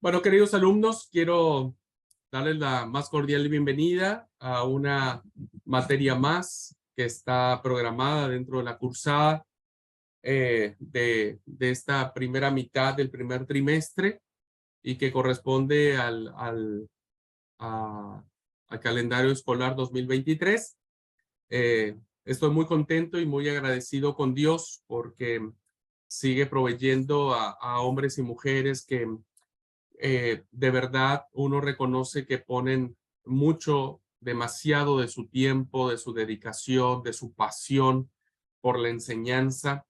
Bueno, queridos alumnos, quiero darles la más cordial bienvenida a una materia más que está programada dentro de la cursada de esta primera mitad del primer trimestre y que corresponde a- al calendario escolar 2023. Estoy muy contento y muy agradecido con Dios porque sigue proveyendo a hombres y mujeres que de verdad uno reconoce que ponen mucho, demasiado de su tiempo, de su dedicación, de su pasión por la enseñanza.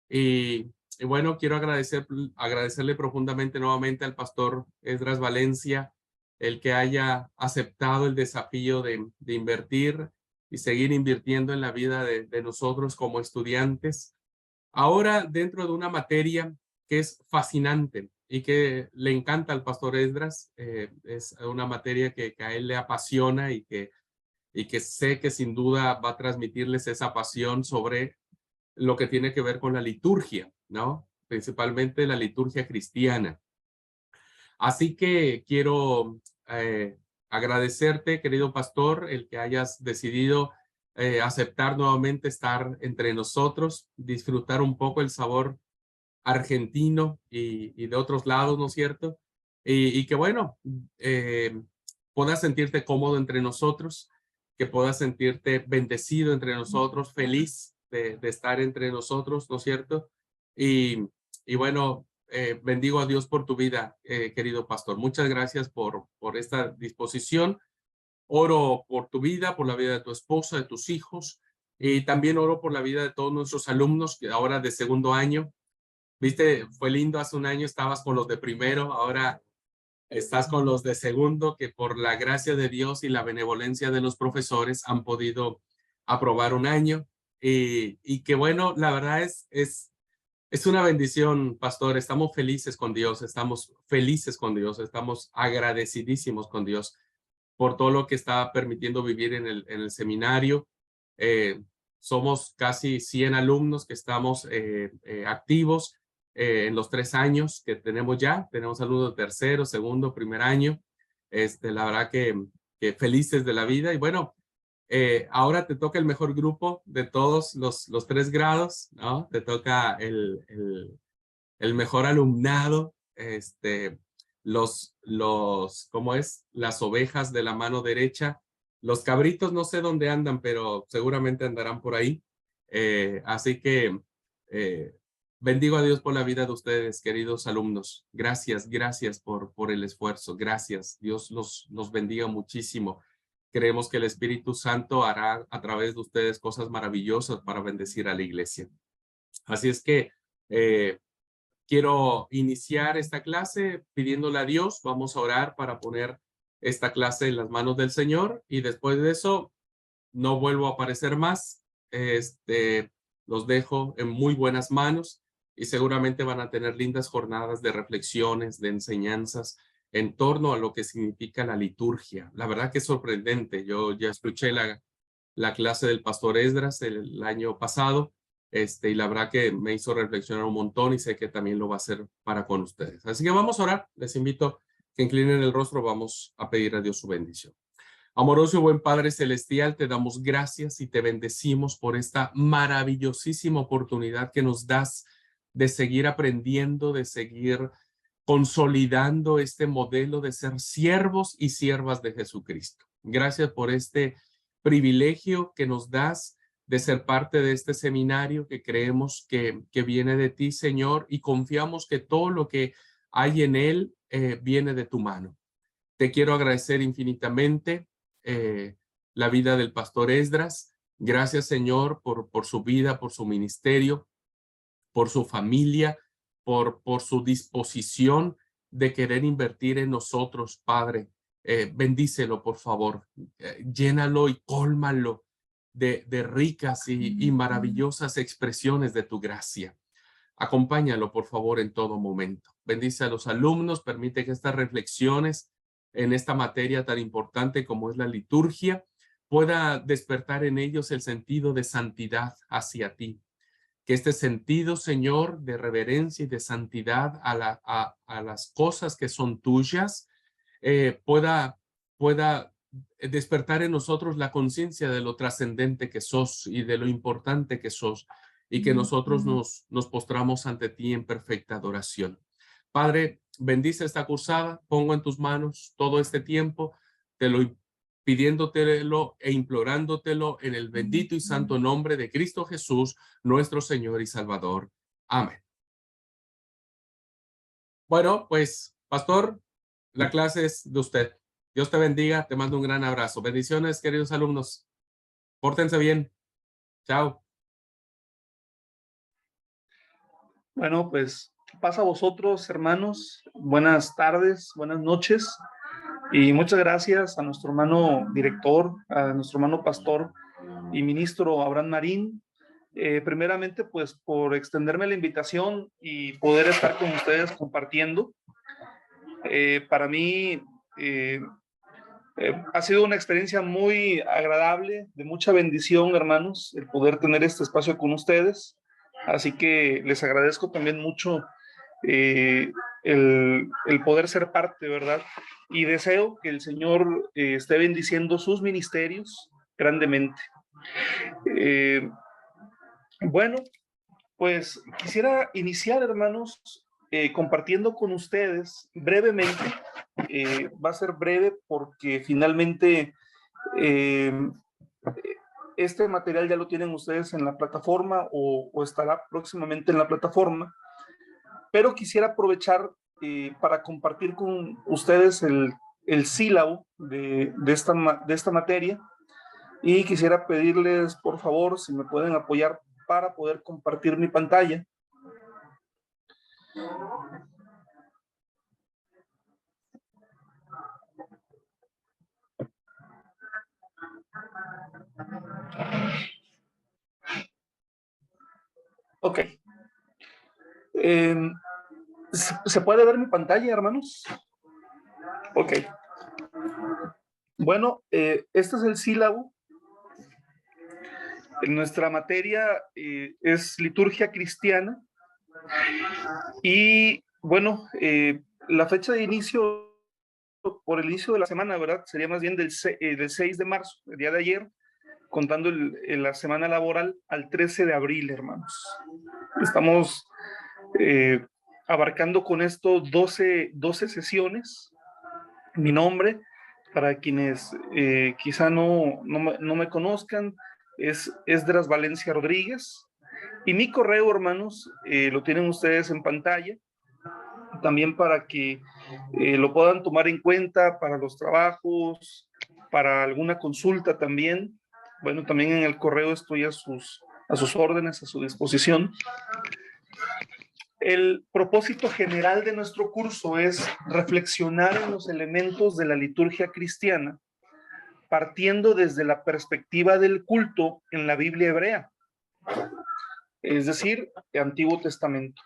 Y bueno, quiero agradecerle profundamente nuevamente al pastor Esdras Valencia el que haya aceptado el desafío de invertir y seguir invirtiendo en la vida de nosotros como estudiantes. Ahora, dentro de una materia que es fascinante y que le encanta al pastor Esdras, es una materia que a él le apasiona y que sé que sin duda va a transmitirles esa pasión sobre lo que tiene que ver con la liturgia, ¿no? Principalmente la liturgia cristiana. Así que quiero agradecerte, querido pastor, el que hayas decidido aceptar nuevamente estar entre nosotros, disfrutar un poco el sabor argentino y de otros lados, ¿no es cierto? Y que bueno, eh, puedas sentirte cómodo entre nosotros, que puedas sentirte bendecido entre nosotros, feliz de estar entre nosotros, ¿no es cierto? Y bueno, bendigo a Dios por tu vida, querido pastor. Muchas gracias por esta disposición. Oro por tu vida, por la vida de tu esposa, de tus hijos, y también oro por la vida de todos nuestros alumnos que ahora de segundo año. Viste, fue lindo, hace un año estabas con los de primero, ahora estás con los de segundo, que por la gracia de Dios y la benevolencia de los profesores han podido aprobar un año. Y que bueno, la verdad es una bendición, pastor. Estamos felices con Dios, estamos felices con Dios, estamos agradecidísimos con Dios por todo lo que está permitiendo vivir en el seminario. Eh, Somos casi 100 alumnos que estamos activos en los 3 años que tenemos ya. Tenemos alumnos de tercero, segundo, primer año. La verdad que felices de la vida. Y bueno, ahora te toca el mejor grupo de todos los 3 grados, ¿no? Te toca el mejor alumnado, ¿cómo es? Las ovejas de la mano derecha. Los cabritos no sé dónde andan, pero seguramente andarán por ahí. Así que eh, bendigo a Dios por la vida de ustedes, queridos alumnos. Gracias, gracias por el esfuerzo. Gracias. Dios los bendiga muchísimo. Creemos que el Espíritu Santo hará a través de ustedes cosas maravillosas para bendecir a la iglesia. Así es que eh, quiero iniciar esta clase pidiéndole a Dios. Vamos a orar para poner esta clase en las manos del Señor y después de eso no vuelvo a aparecer más. Los dejo en muy buenas manos y seguramente van a tener lindas jornadas de reflexiones, de enseñanzas en torno a lo que significa la liturgia. La verdad que es sorprendente. Yo ya escuché la clase del pastor Esdras el año pasado, y la verdad que me hizo reflexionar un montón y sé que también lo va a hacer para con ustedes. Así que vamos a orar. Les invito que inclinen el rostro. Vamos a pedir a Dios su bendición. Amoroso y buen Padre Celestial, te damos gracias y te bendecimos por esta maravillosísima oportunidad que nos das de seguir aprendiendo, de seguir consolidando este modelo de ser siervos y siervas de Jesucristo. Gracias por este privilegio que nos das de ser parte de este seminario que creemos que viene de ti, Señor, y confiamos que todo lo que hay en él viene de tu mano. Te quiero agradecer infinitamente eh, la vida del pastor Esdras. Gracias, Señor, por su vida, por su ministerio, por su familia, por su disposición de querer invertir en nosotros, Padre. Bendícelo, por favor. Llénalo y cólmalo de ricas y maravillosas expresiones de tu gracia. Acompáñalo, por favor, en todo momento. Bendice a los alumnos, permite que estas reflexiones en esta materia tan importante como es la liturgia pueda despertar en ellos el sentido de santidad hacia ti. que este sentido, Señor, de reverencia y de santidad a las cosas que son tuyas, pueda despertar en nosotros la conciencia de lo trascendente que sos y de lo importante que sos, y que nosotros nos postramos ante ti en perfecta adoración. Padre, bendice esta cursada, pongo en tus manos todo este tiempo, te lo pidiéndotelo e implorándotelo en el bendito y santo nombre de Cristo Jesús, nuestro Señor y Salvador. Amén. Bueno, pues, pastor, la clase es de usted. Dios te bendiga, te mando un gran abrazo. Bendiciones, queridos alumnos. Pórtense bien. Chao. Bueno, pues pasa a vosotros, hermanos. Buenas tardes, buenas noches. Y muchas gracias a nuestro hermano director, a nuestro hermano pastor y ministro Abraham Marín. Primeramente, pues por extenderme la invitación y poder estar con ustedes compartiendo. Para mí ha sido una experiencia muy agradable, de mucha bendición, hermanos, el poder tener este espacio con ustedes. Así que les agradezco también mucho el poder ser parte, ¿verdad? Y deseo que el Señor esté bendiciendo sus ministerios grandemente. Bueno, pues quisiera iniciar, hermanos, compartiendo con ustedes brevemente. Va a ser breve porque finalmente este material ya lo tienen ustedes en la plataforma o estará próximamente en la plataforma, pero quisiera aprovechar para compartir con ustedes el sílabo de esta materia, y quisiera pedirles, por favor, si me pueden apoyar para poder compartir mi pantalla. Ok. ¿Se puede ver mi pantalla, hermanos? Ok. Bueno, este es el sílabo. Nuestra materia es liturgia cristiana. Y bueno, la fecha de inicio, por el inicio de la semana, ¿verdad? Sería más bien del 6 de marzo, el día de ayer, contando la semana laboral al 13 de abril, hermanos. Estamos abarcando con esto 12 sesiones. Mi nombre, para quienes quizá no me conozcan, es Esdras Valencia Rodríguez. Y mi correo, hermanos, lo tienen ustedes en pantalla, también para que lo puedan tomar en cuenta para los trabajos, para alguna consulta también. Bueno, también en el correo estoy a sus órdenes, a su disposición. El propósito general de nuestro curso es reflexionar en los elementos de la liturgia cristiana, partiendo desde la perspectiva del culto en la Biblia hebrea, es decir, el Antiguo Testamento.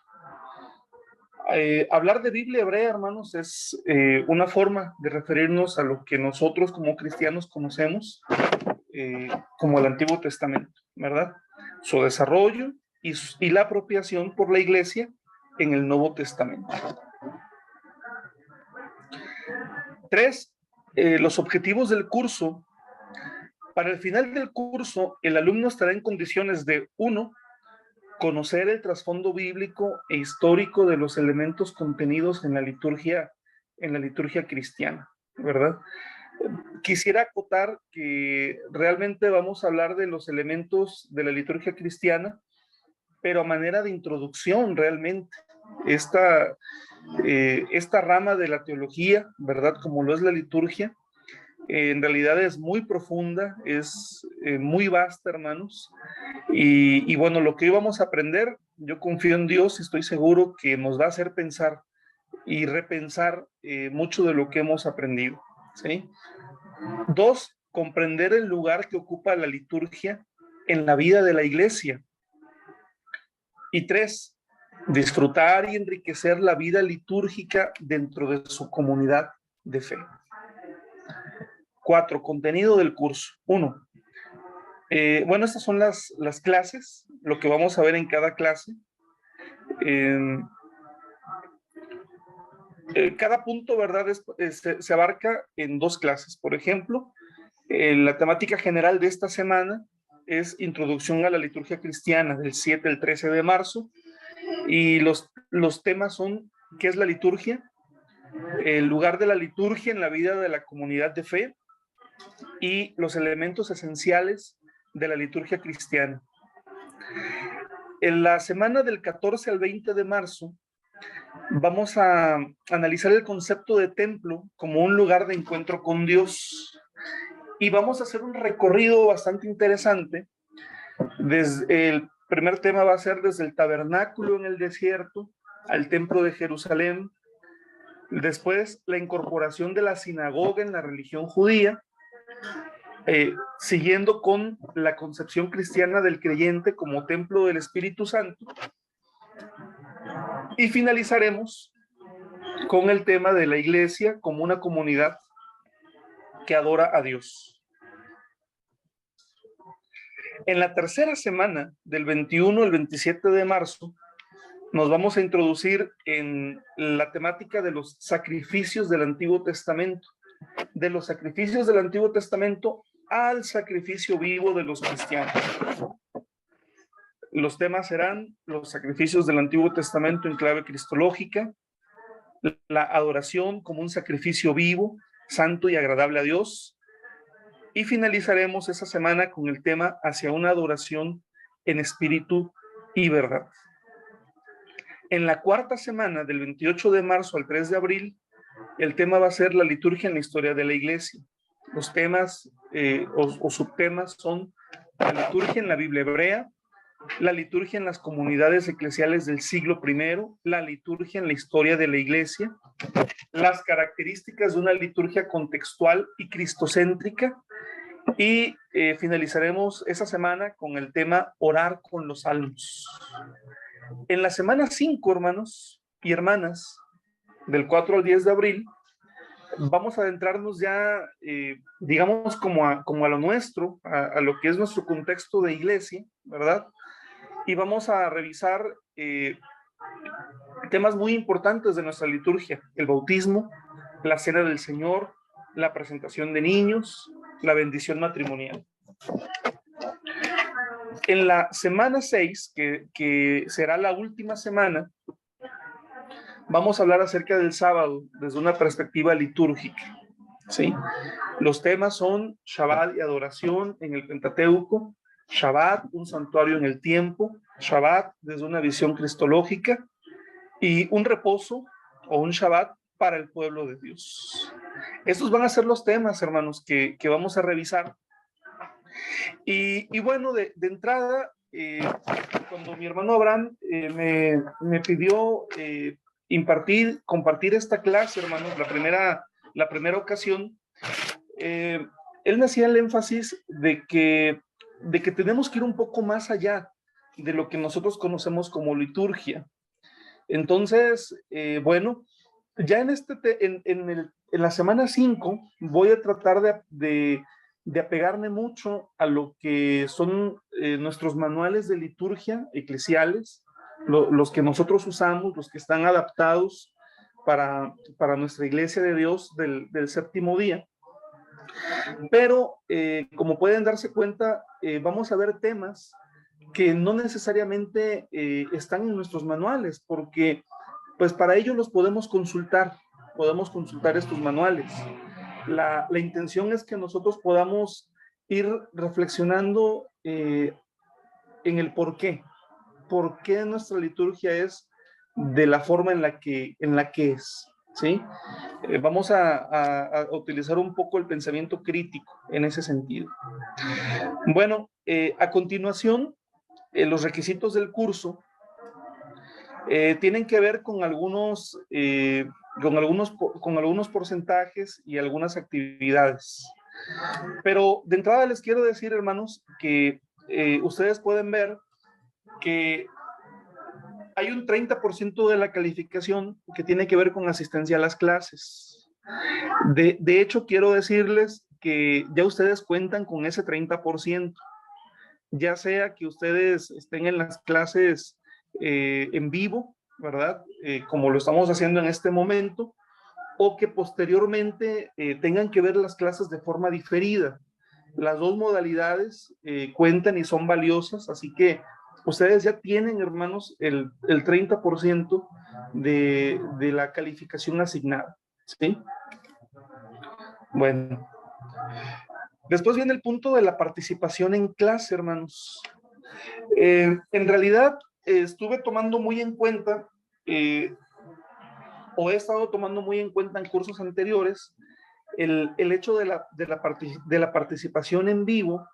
Hablar de Biblia hebrea, hermanos, es una forma de referirnos a lo que nosotros como cristianos conocemos como el Antiguo Testamento, ¿verdad? Su desarrollo y la apropiación por la Iglesia en el Nuevo Testamento. 3. Los objetivos del curso. Para el final del curso, el alumno estará en condiciones de 1. Conocer el trasfondo bíblico e histórico de los elementos contenidos en la liturgia cristiana, ¿verdad? Quisiera acotar que realmente vamos a hablar de los elementos de la liturgia cristiana, pero a manera de introducción realmente. Esta rama de la teología, ¿verdad? Como lo es la liturgia, en realidad es muy profunda, es muy vasta, hermanos. Y bueno, lo que hoy vamos a aprender, yo confío en Dios y estoy seguro que nos va a hacer pensar y repensar mucho de lo que hemos aprendido, ¿sí? 2, comprender el lugar que ocupa la liturgia en la vida de la iglesia. Y 3, disfrutar y enriquecer la vida litúrgica dentro de su comunidad de fe. 4, contenido del curso. 1. Bueno, estas son las clases lo que vamos a ver en cada clase. Cada punto, ¿verdad? Se abarca en 2 clases. Por ejemplo, la temática general de esta semana es Introducción a la Liturgia Cristiana, del 7 al 13 de marzo. Y los temas son: ¿qué es la liturgia? El lugar de la liturgia en la vida de la comunidad de fe y los elementos esenciales de la liturgia cristiana. En la semana del 14 al 20 de marzo vamos a analizar el concepto de templo como un lugar de encuentro con Dios, y vamos a hacer un recorrido bastante interesante. Desde el primer tema va a ser desde el tabernáculo en el desierto al templo de Jerusalén, después la incorporación de la sinagoga en la religión judía, siguiendo con la concepción cristiana del creyente como templo del Espíritu Santo, y finalizaremos con el tema de la iglesia como una comunidad que adora a Dios. En la tercera semana, del 21 al 27 de marzo, nos vamos a introducir en la temática de los sacrificios del Antiguo Testamento, de los sacrificios del Antiguo Testamento al sacrificio vivo de los cristianos. Los temas serán los sacrificios del Antiguo Testamento en clave cristológica, la adoración como un sacrificio vivo, santo y agradable a Dios, y finalizaremos esa semana con el tema hacia una adoración en espíritu y verdad. En la cuarta semana, del 28 de marzo al 3 de abril, el tema va a ser la liturgia en la historia de la iglesia. Los temas o subtemas son la liturgia en la Biblia hebrea, la liturgia en las comunidades eclesiales del siglo I, la liturgia en la historia de la iglesia, las características de una liturgia contextual y cristocéntrica, y finalizaremos esa semana con el tema orar con los salmos. En la semana 5, hermanos y hermanas, del 4 al 10 de abril, vamos a adentrarnos ya, digamos, como a lo nuestro, a lo que es nuestro contexto de iglesia, ¿verdad? Y vamos a revisar temas muy importantes de nuestra liturgia: el bautismo, la cena del Señor, la presentación de niños, la bendición matrimonial. En la semana 6, que será la última semana, vamos a hablar acerca del sábado desde una perspectiva litúrgica, ¿sí? Los temas son Shabbat y adoración en el Pentateuco, Shabbat, un santuario en el tiempo, Shabbat desde una visión cristológica, y un reposo o un Shabbat para el pueblo de Dios. Estos van a ser los temas, hermanos, que vamos a revisar. Y bueno, de entrada, cuando mi hermano Abraham me pidió compartir esta clase, hermanos, la primera ocasión, él me hacía el énfasis de que tenemos que ir un poco más allá de lo que nosotros conocemos como liturgia. Entonces, bueno, ya en la semana 5 voy a tratar de apegarme mucho a lo que son nuestros manuales de liturgia eclesiales, los que nosotros usamos, los que están adaptados para nuestra iglesia de Dios del séptimo día. Pero, como pueden darse cuenta, vamos a ver temas que no necesariamente están en nuestros manuales, porque pues para ello los podemos consultar estos manuales. La intención es que nosotros podamos ir reflexionando en el por qué nuestra liturgia es de la forma en la que es, ¿sí? Vamos a utilizar un poco el pensamiento crítico en ese sentido. Bueno, a continuación, los requisitos del curso tienen que ver con algunos porcentajes y algunas actividades. Pero de entrada les quiero decir, hermanos, que ustedes pueden ver que hay un 30% de la calificación que tiene que ver con asistencia a las clases. De hecho, quiero decirles que ya ustedes cuentan con ese 30%. ya sea que ustedes estén en las clases en vivo, ¿verdad? Como lo estamos haciendo en este momento, o que posteriormente tengan que ver las clases de forma diferida. Las dos modalidades cuentan y son valiosas, así que ustedes ya tienen, hermanos, el 30% de la calificación asignada, ¿sí? Bueno, después viene el punto de la participación en clase, hermanos. En realidad, estuve tomando muy en cuenta, o he estado tomando muy en cuenta en cursos anteriores, el hecho de la participación en vivo,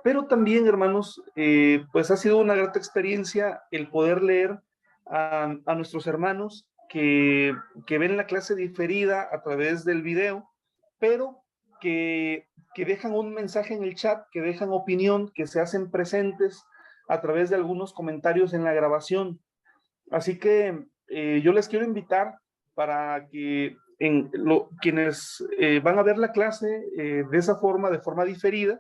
pero también, hermanos, pues ha sido una grata experiencia el poder leer a nuestros hermanos que ven la clase diferida a través del video, pero que dejan un mensaje en el chat, que dejan opinión, que se hacen presentes a través de algunos comentarios en la grabación. Así que yo les quiero invitar para que quienes van a ver la clase de esa forma, de forma diferida,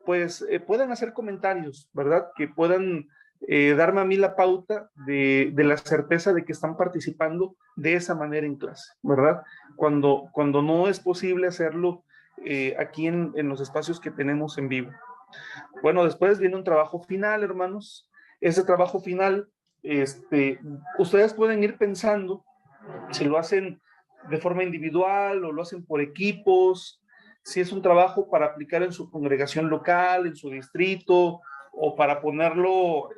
pues puedan hacer comentarios, ¿verdad? Que puedan darme a mí la pauta de la certeza de que están participando de esa manera en clase, ¿verdad? Cuando no es posible hacerlo aquí en los espacios que tenemos en vivo. Bueno, después viene un trabajo final, hermanos. Ese trabajo final, ustedes pueden ir pensando si lo hacen de forma individual o lo hacen por equipos, si es un trabajo para aplicar en su congregación local, en su distrito, o para ponerlo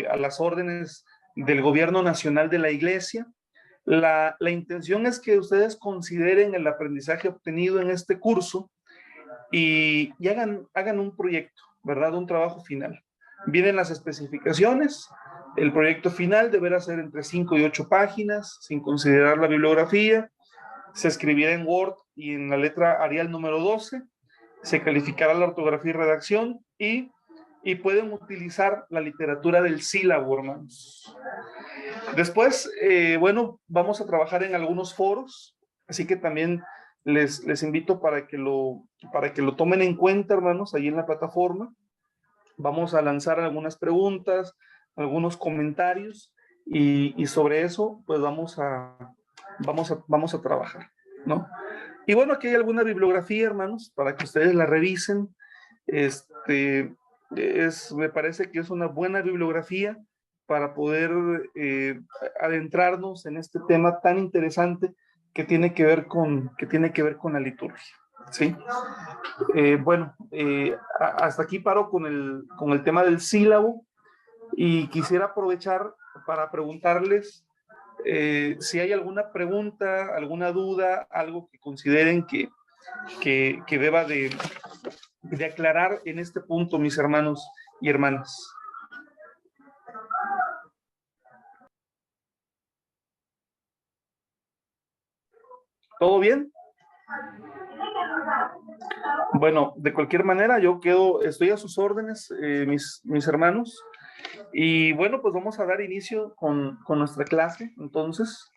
a las órdenes del gobierno nacional de la iglesia. La intención es que ustedes consideren el aprendizaje obtenido en este curso y hagan un proyecto, ¿verdad? Un trabajo final. Vienen las especificaciones. El proyecto final deberá ser entre 5 y 8 páginas, sin considerar la bibliografía. Se escribirá en Word y en la letra Arial número 12. Se calificará la ortografía y redacción y pueden utilizar la literatura del sílabo, hermanos. Después, bueno, vamos a trabajar en algunos foros, así que también les invito para que lo tomen en cuenta, hermanos, ahí en la plataforma. Vamos a lanzar algunas preguntas, algunos comentarios y sobre eso, pues vamos a trabajar, ¿no? Y bueno, aquí hay alguna bibliografía, hermanos, para que ustedes la revisen. Me parece que es una buena bibliografía para poder adentrarnos en este tema tan interesante que tiene que ver con la liturgia, ¿sí? Bueno, hasta aquí paro con el tema del sílabo y quisiera aprovechar para preguntarles si hay alguna pregunta, alguna duda, algo que consideren que deba de aclarar en este punto, mis hermanos y hermanas. ¿Todo bien? Bueno, de cualquier manera, estoy a sus órdenes, mis hermanos. Y bueno, pues vamos a dar inicio con nuestra clase, entonces.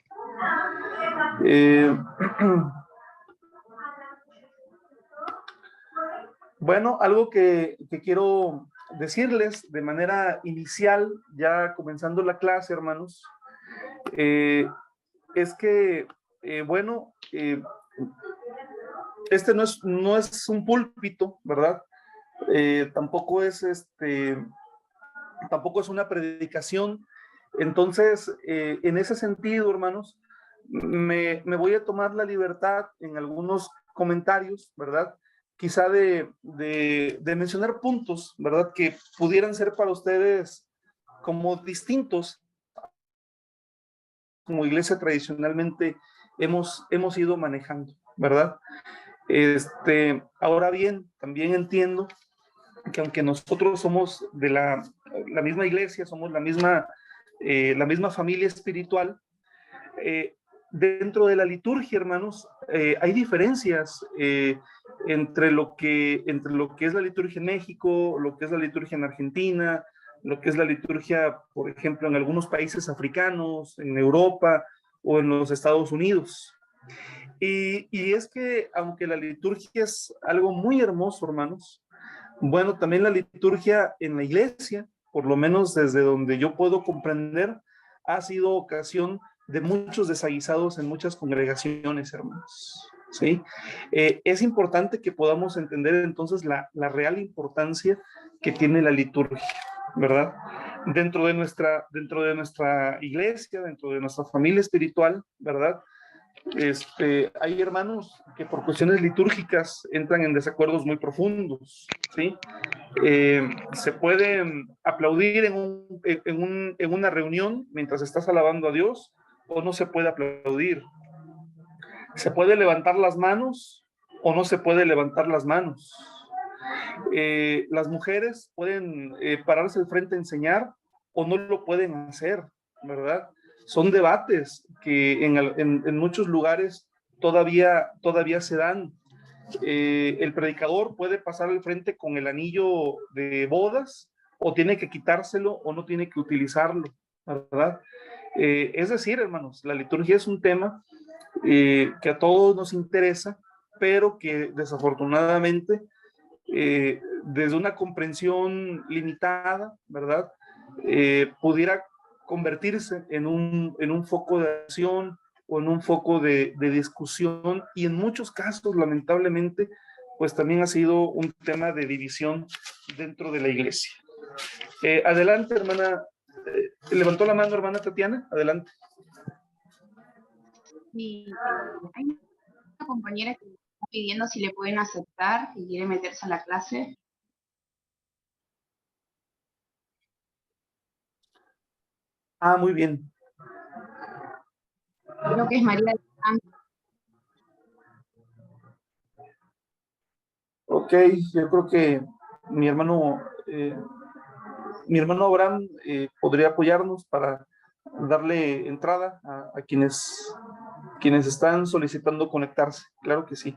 Bueno, algo que quiero decirles de manera inicial, ya comenzando la clase, hermanos, es que, bueno, este no es un púlpito, ¿verdad? Tampoco es una predicación. Entonces, en ese sentido, hermanos, me voy a tomar la libertad en algunos comentarios, ¿verdad? Quizá de mencionar puntos, ¿verdad? Que pudieran ser para ustedes como distintos, como iglesia tradicionalmente hemos ido manejando, ¿verdad? Ahora bien, también entiendo que aunque nosotros somos de la misma iglesia, somos la misma familia espiritual, dentro de la liturgia, hermanos, hay diferencias entre lo que es la liturgia en México, lo que es la liturgia en Argentina, lo que es la liturgia, por ejemplo, en algunos países africanos, en Europa o en los Estados Unidos. Y es que, aunque la liturgia es algo muy hermoso, hermanos, Bueno, también la liturgia en la iglesia, por lo menos desde donde yo puedo comprender, ha sido ocasión de muchos desaguisados en muchas congregaciones, hermanos. ¿Sí? Es importante que podamos entender entonces la real importancia que tiene la liturgia, ¿verdad? Dentro de nuestra iglesia, dentro de nuestra familia espiritual, ¿verdad? Hay hermanos que por cuestiones litúrgicas entran en desacuerdos muy profundos, ¿sí? Se puede aplaudir en una reunión mientras estás alabando a Dios, o no se puede aplaudir. Se puede levantar las manos o no se puede levantar las manos. Las mujeres pueden pararse al frente a enseñar o no lo pueden hacer, ¿verdad? Son debates que en muchos lugares todavía se dan. El predicador puede pasar al frente con el anillo de bodas o tiene que quitárselo o no tiene que utilizarlo, ¿verdad? Es decir, hermanos, la liturgia es un tema que a todos nos interesa, pero que desafortunadamente desde una comprensión limitada, ¿verdad? Pudiera convertirse en un foco de acción o en un foco de discusión, y en muchos casos, lamentablemente, pues también ha sido un tema de división dentro de la iglesia. Adelante, hermana. Levantó la mano, hermana Tatiana. Adelante. Sí, hay una compañera que me está pidiendo si le pueden aceptar, que quiere meterse a la clase. Ah, muy bien. Creo que es María del Santo. Ok, yo creo que mi hermano Abraham podría apoyarnos para darle entrada a quienes están solicitando conectarse. Claro que sí.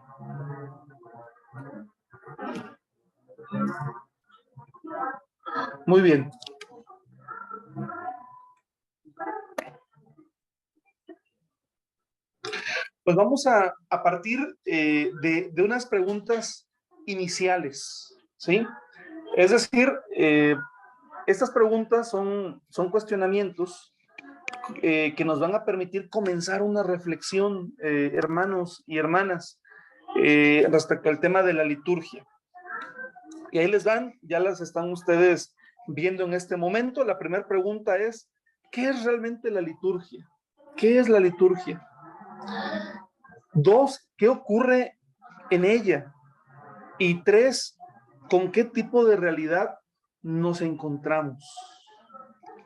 Muy bien. Pues vamos a partir de unas preguntas iniciales, ¿sí? Es decir, estas preguntas son cuestionamientos que nos van a permitir comenzar una reflexión, hermanos y hermanas, respecto al tema de la liturgia. Y ahí les van, ya las están ustedes viendo en este momento. La primera pregunta es, ¿qué es realmente la liturgia? ¿Qué es la liturgia? 2, ¿qué ocurre en ella? Y 3, ¿con qué tipo de realidad nos encontramos?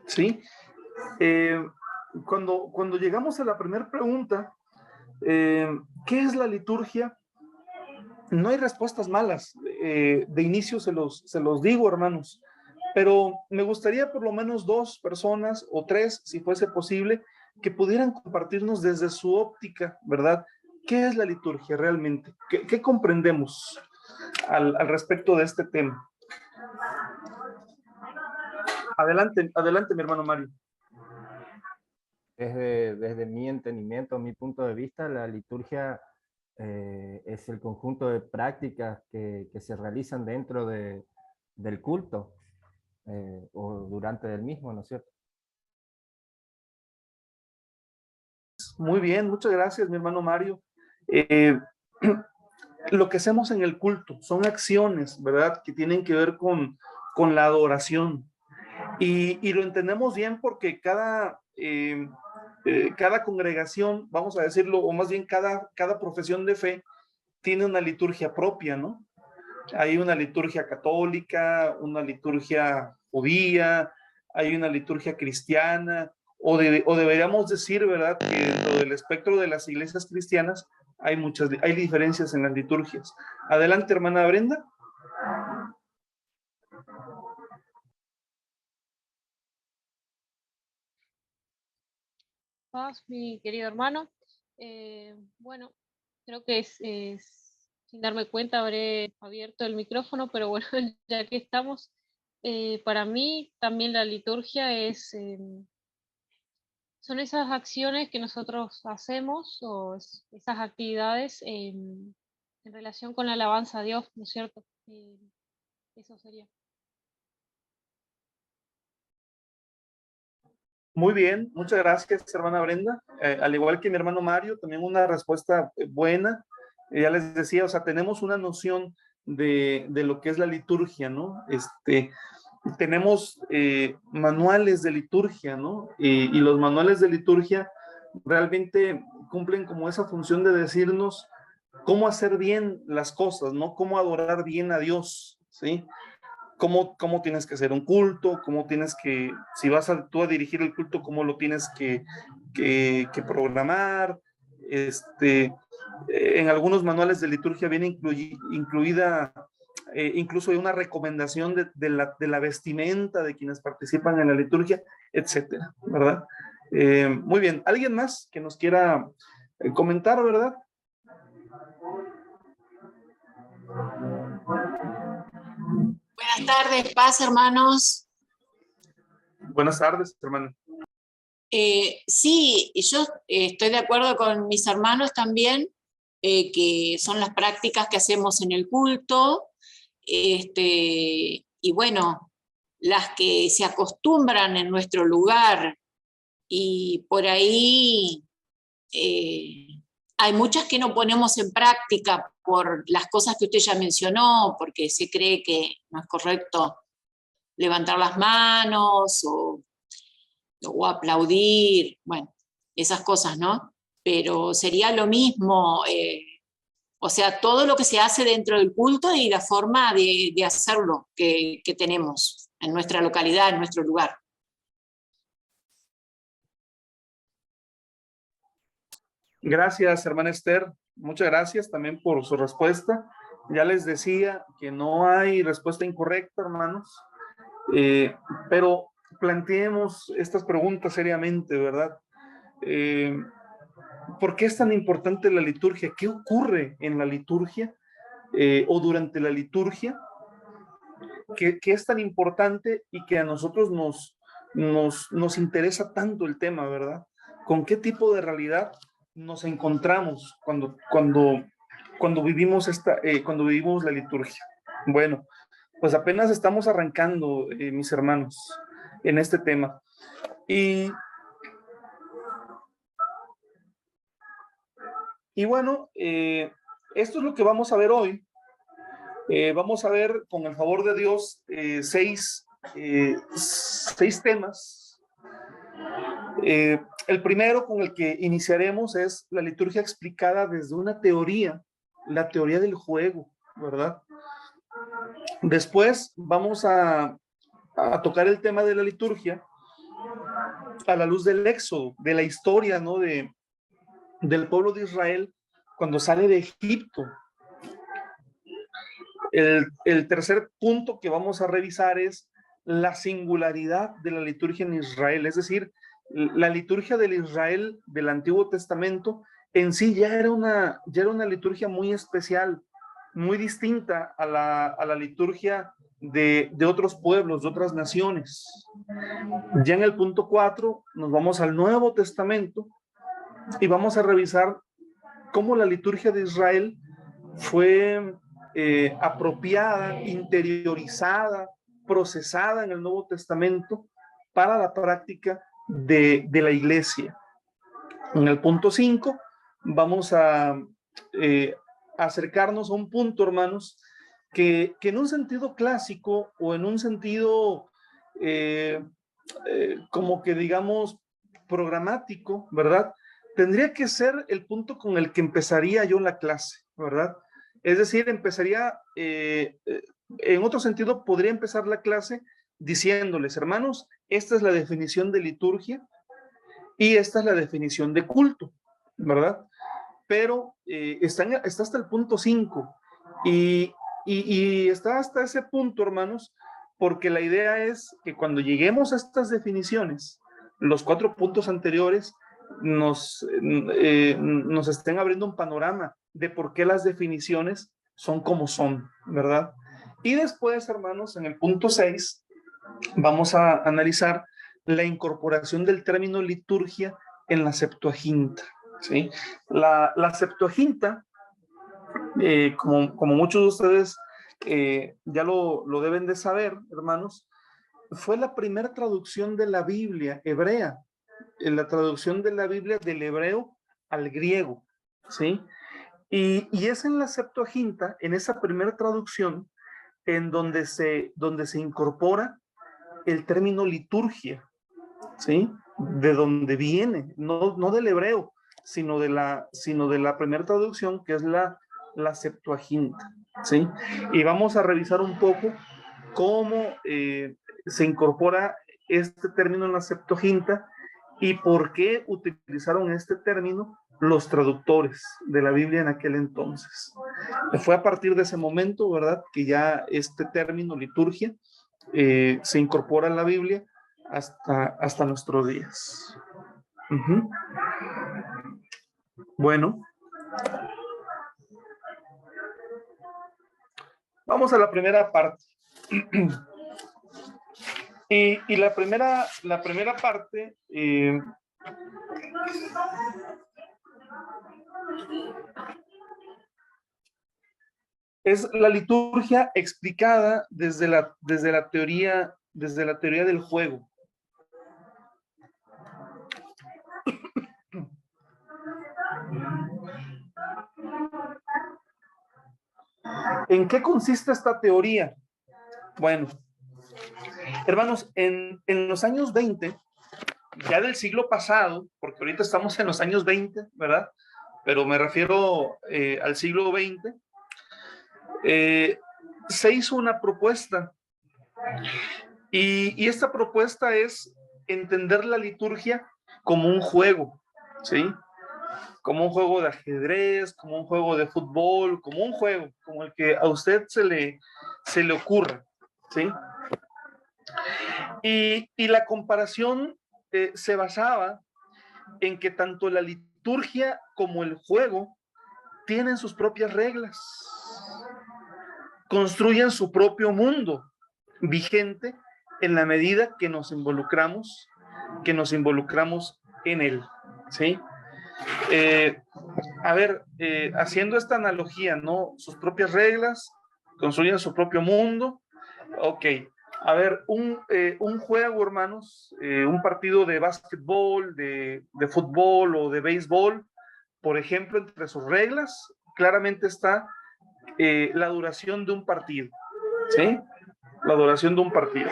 ¿Sí? Cuando llegamos a la primera pregunta, ¿qué es la liturgia? No hay respuestas malas. De inicio se los digo, hermanos, pero me gustaría por lo menos 2 personas o 3, si fuese posible, que pudieran compartirnos desde su óptica, ¿verdad? ¿Qué es la liturgia realmente? ¿Qué comprendemos al respecto de este tema? Adelante, mi hermano Mario. Desde mi entendimiento, mi punto de vista, la liturgia es el conjunto de prácticas que se realizan dentro del culto o durante el mismo, ¿no es cierto? Muy bien, muchas gracias, mi hermano Mario. Lo que hacemos en el culto son acciones, ¿verdad? Que tienen que ver con la adoración. Y lo entendemos bien porque cada congregación, vamos a decirlo, o más bien cada profesión de fe tiene una liturgia propia, ¿no? Hay una liturgia católica, una liturgia judía, hay una liturgia cristiana, o deberíamos decir, ¿verdad?, que dentro del espectro de las iglesias cristianas hay diferencias en las liturgias. Adelante, hermana Brenda. Paz, mi querido hermano. Bueno, creo que sin darme cuenta habré abierto el micrófono, pero bueno, ya que estamos, para mí también la liturgia son esas acciones que nosotros hacemos o esas actividades en relación con la alabanza a Dios, ¿no es cierto? Eso sería. Muy bien, muchas gracias, hermana Brenda. Al igual que mi hermano Mario, también una respuesta buena. Ya les decía, o sea, tenemos una noción de lo que es la liturgia, ¿no? Tenemos manuales de liturgia, ¿no? Y los manuales de liturgia realmente cumplen como esa función de decirnos cómo hacer bien las cosas, ¿no? Cómo adorar bien a Dios, ¿sí? Cómo tienes que hacer un culto, cómo tienes que, si vas tú a dirigir el culto, cómo lo tienes que programar. En algunos manuales de liturgia viene incluida incluso una recomendación de la vestimenta de quienes participan en la liturgia, etcétera, ¿verdad? Muy bien, ¿alguien más que nos quiera comentar, verdad? Buenas tardes, paz, hermanos. Buenas tardes, hermana. Sí, yo estoy de acuerdo con mis hermanos también, que son las prácticas que hacemos en el culto, y bueno, las que se acostumbran en nuestro lugar, y por ahí hay muchas que no ponemos en práctica por las cosas que usted ya mencionó, porque se cree que no es correcto levantar las manos o aplaudir, bueno, esas cosas, ¿no? Pero sería lo mismo, o sea, todo lo que se hace dentro del culto y la forma de hacerlo que tenemos en nuestra localidad, en nuestro lugar. Gracias, hermana Esther. Muchas gracias también por su respuesta. Ya les decía que no hay respuesta incorrecta, hermanos, pero planteemos estas preguntas seriamente, ¿verdad? ¿Por qué es tan importante la liturgia? ¿Qué ocurre en la liturgia o durante la liturgia? ¿Qué es tan importante y que a nosotros nos interesa tanto el tema, ¿verdad? ¿Con qué tipo de realidad nos encontramos cuando vivimos cuando vivimos la liturgia? Bueno, pues apenas estamos arrancando, mis hermanos, en este tema. Y bueno, esto es lo que vamos a ver hoy. Vamos a ver, con el favor de Dios, seis temas. El primero con el que iniciaremos es la liturgia explicada desde una teoría, la teoría del juego, ¿verdad? Después vamos a tocar el tema de la liturgia a la luz del Éxodo, de la historia, ¿no? Del pueblo de Israel cuando sale de Egipto. El tercer punto que vamos a revisar es la singularidad de la liturgia en Israel, es decir, la liturgia del Israel del Antiguo Testamento en sí ya era una liturgia muy especial, muy distinta a la liturgia de otros pueblos, de otras naciones. Ya en el punto 4 nos vamos al Nuevo Testamento y vamos a revisar cómo la liturgia de Israel fue apropiada, interiorizada, procesada en el Nuevo Testamento para la práctica de la iglesia. En el punto 5 vamos a acercarnos a un punto, hermanos, que en un sentido clásico o en un sentido como que digamos programático, ¿verdad? Tendría que ser el punto con el que empezaría yo la clase, ¿verdad? Es decir, empezaría, en otro sentido, podría empezar la clase diciéndoles, hermanos, esta es la definición de liturgia y esta es la definición de culto, ¿verdad? Pero está hasta el punto 5 y está hasta ese punto, hermanos, porque la idea es que cuando lleguemos a estas definiciones, los 4 puntos anteriores nos estén abriendo un panorama de por qué las definiciones son como son, ¿verdad? Y después, hermanos, en el punto 6, vamos a analizar la incorporación del término liturgia en la Septuaginta, ¿sí? La Septuaginta, como muchos de ustedes ya lo deben de saber, hermanos, fue la primera traducción de la Biblia hebrea, la traducción de la Biblia del hebreo al griego, ¿sí? Y es en la Septuaginta, en esa primera traducción, en donde se incorpora el término liturgia, ¿sí? De donde viene, no del hebreo, sino de la primera traducción, que es la Septuaginta, ¿sí? Y vamos a revisar un poco cómo se incorpora este término en la Septuaginta y por qué utilizaron este término los traductores de la Biblia en aquel entonces. Fue a partir de ese momento, ¿verdad?, que ya este término liturgia se incorpora en la Biblia hasta nuestros días. Bueno, vamos a la primera parte. Y la primera parte es la liturgia explicada desde la teoría del juego. ¿En qué consiste esta teoría? Bueno, hermanos, en los años 20, ya del siglo pasado, porque ahorita estamos en los años 20, ¿verdad? Pero me refiero al siglo 20, se hizo una propuesta. Y esta propuesta es entender la liturgia como un juego, ¿sí? Como un juego de ajedrez, como un juego de fútbol, como un juego, como el que a usted se le ocurra, ¿sí? Y la comparación se basaba en que tanto la liturgia como el juego tienen sus propias reglas, construyen su propio mundo vigente en la medida que nos involucramos en él, ¿sí? Haciendo esta analogía, ¿no? Sus propias reglas, construyen su propio mundo. Ok, a ver, un juego, hermanos, un partido de básquetbol, de fútbol o de béisbol, por ejemplo, entre sus reglas, claramente está la duración de un partido, ¿sí? La duración de un partido.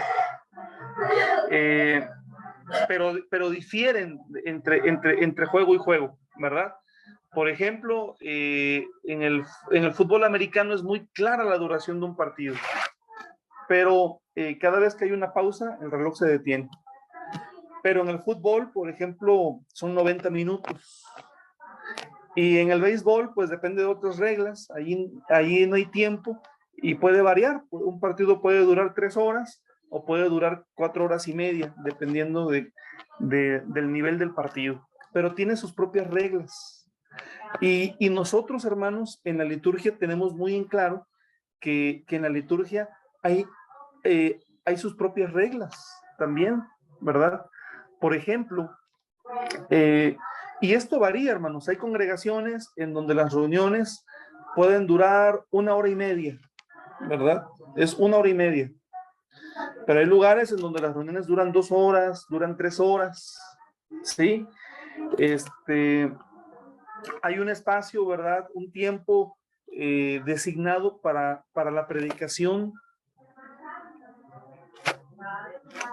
Pero difieren entre juego y juego, ¿verdad? Por ejemplo, en el fútbol americano es muy clara la duración de un partido, pero cada vez que hay una pausa, el reloj se detiene. Pero en el fútbol, por ejemplo, son 90 minutos. Y en el béisbol, pues depende de otras reglas, ahí no hay tiempo y puede variar. Un partido puede durar 3 horas o puede durar 4 horas y media, dependiendo del nivel del partido. Pero tiene sus propias reglas. Y nosotros, hermanos, en la liturgia tenemos muy en claro que en la liturgia hay sus propias reglas también, ¿verdad? Por ejemplo, y esto varía, hermanos. Hay congregaciones en donde las reuniones pueden durar 1 hora y media, ¿verdad? Es 1 hora y media. Pero hay lugares en donde las reuniones duran 2 horas, duran 3 horas, ¿sí? Hay un espacio, ¿verdad? Un tiempo designado para la predicación.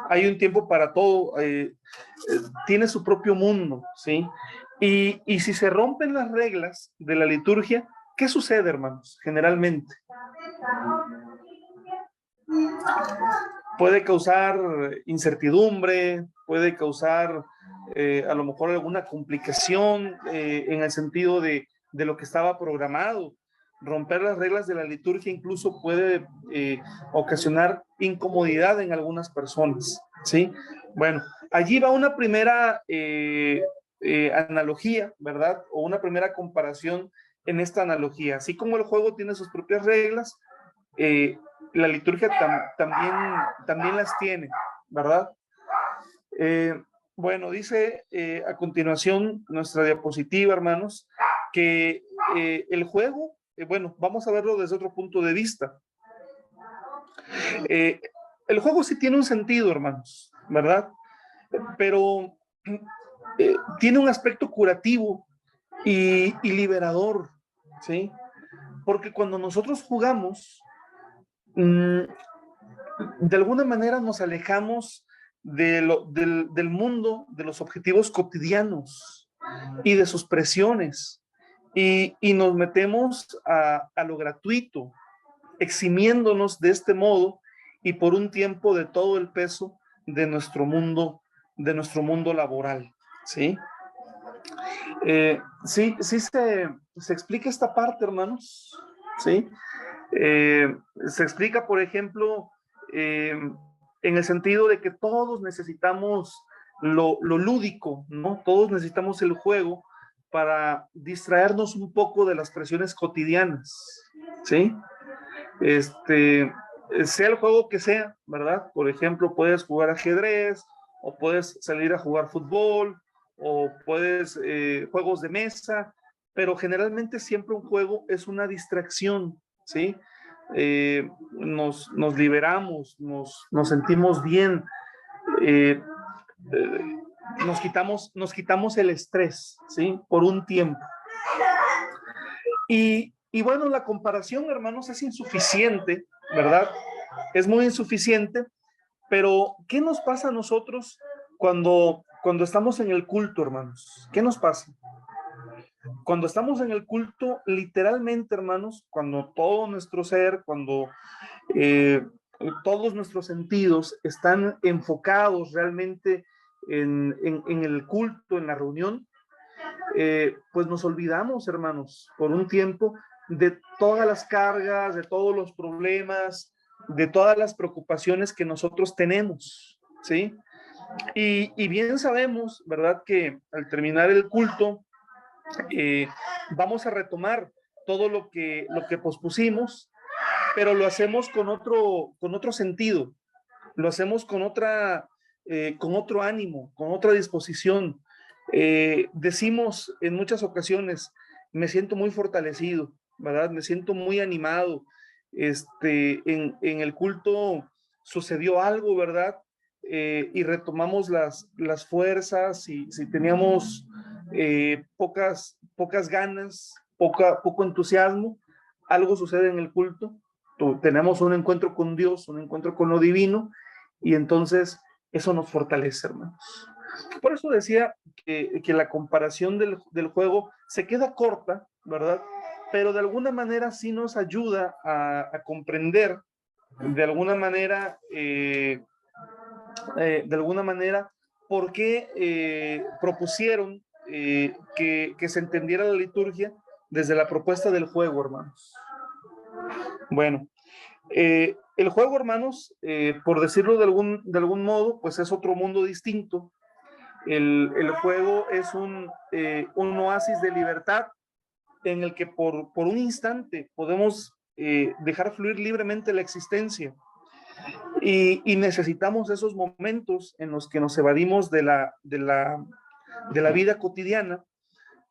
Hay un tiempo para todo. Tiene su propio mundo, ¿sí? Y si se rompen las reglas de la liturgia, ¿qué sucede, hermanos? Generalmente puede causar incertidumbre, puede causar a lo mejor alguna complicación en el sentido de lo que estaba programado. Romper las reglas de la liturgia incluso puede ocasionar incomodidad en algunas personas, ¿sí? Bueno, allí va una primera analogía, ¿verdad? O una primera comparación en esta analogía. Así como el juego tiene sus propias reglas, la liturgia también las tiene, ¿verdad? Bueno, dice a continuación nuestra diapositiva, hermanos, que el juego, bueno, vamos a verlo desde otro punto de vista. El juego sí tiene un sentido, hermanos, ¿verdad? Pero tiene un aspecto curativo y liberador, ¿sí? Porque cuando nosotros jugamos, de alguna manera nos alejamos del mundo, de los objetivos cotidianos y de sus presiones, y nos metemos a lo gratuito, eximiéndonos de este modo y por un tiempo de todo el peso de nuestro mundo laboral, ¿sí? Sí se explica esta parte, hermanos, ¿sí? Se explica, por ejemplo, en el sentido de que todos necesitamos lo lúdico, ¿no? Todos necesitamos el juego para distraernos un poco de las presiones cotidianas, ¿sí? Sea el juego que sea, ¿verdad? Por ejemplo, puedes jugar ajedrez, o puedes salir a jugar fútbol, o puedes juegos de mesa, pero generalmente siempre un juego es una distracción, ¿sí? Nos liberamos, nos sentimos bien, nos quitamos el estrés, ¿sí? Por un tiempo. Y bueno, la comparación, hermanos, es insuficiente, ¿verdad? Es muy insuficiente, pero ¿qué nos pasa a nosotros cuando estamos en el culto, hermanos? ¿Qué nos pasa? Cuando estamos en el culto, literalmente, hermanos, cuando todo nuestro ser, cuando todos nuestros sentidos están enfocados realmente en el culto, en la reunión, pues nos olvidamos, hermanos, por un tiempo de todas las cargas, de todos los problemas, de todas las preocupaciones que nosotros tenemos, ¿sí? Y bien sabemos, ¿verdad?, que al terminar el culto, vamos a retomar todo lo que pospusimos, pero lo hacemos con otro sentido, lo hacemos con otro ánimo, con otra disposición. Decimos en muchas ocasiones, me siento muy fortalecido, ¿verdad? Me siento muy animado. En el culto sucedió algo, ¿verdad? Y retomamos las fuerzas, y si teníamos pocas ganas, poco entusiasmo, algo sucede en el culto. Tenemos un encuentro con Dios, un encuentro con lo divino, y entonces eso nos fortalece, hermanos. Por eso decía que la comparación del juego se queda corta, ¿verdad? Pero de alguna manera sí nos ayuda a comprender, de alguna manera, por qué propusieron que se entendiera la liturgia desde la propuesta del juego, hermanos. Bueno, el juego, hermanos, por decirlo de algún modo, pues es otro mundo distinto. El juego es un oasis de libertad en el que por un instante podemos dejar fluir libremente la existencia, y necesitamos esos momentos en los que nos evadimos de la vida cotidiana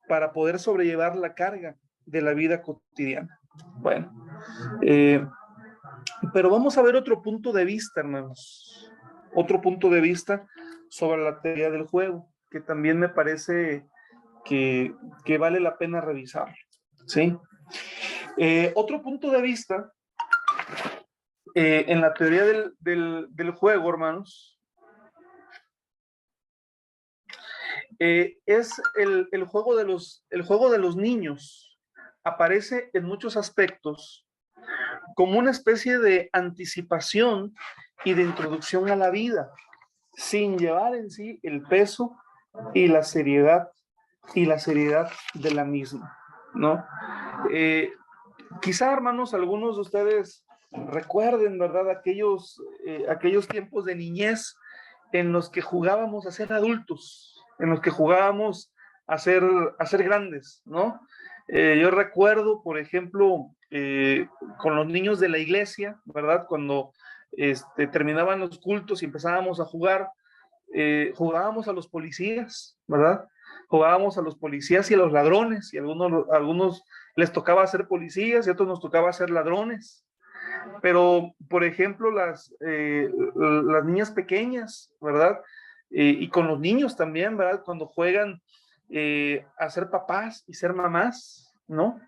para poder sobrellevar la carga de la vida cotidiana. Bueno, pero vamos a ver otro punto de vista, hermanos, otro punto de vista sobre la teoría del juego, que también me parece que vale la pena revisar, ¿sí? Otro punto de vista en la teoría del juego, hermanos, es el juego de los niños. Aparece en muchos aspectos como una especie de anticipación y de introducción a la vida, sin llevar en sí el peso y la seriedad de la misma, ¿no? Quizá, hermanos, algunos de ustedes recuerden, ¿verdad?, aquellos tiempos de niñez en los que jugábamos a ser adultos, en los que jugábamos a ser grandes, ¿no? Yo recuerdo, por ejemplo, con los niños de la iglesia, ¿verdad?, cuando terminaban los cultos y empezábamos a jugar, jugábamos a los policías, ¿verdad? Jugábamos a los policías y a los ladrones, y a algunos les tocaba ser policías y a otros nos tocaba ser ladrones. Pero, por ejemplo, las niñas pequeñas, ¿verdad? Y con los niños también, ¿verdad? Cuando juegan a ser papás y ser mamás, ¿no?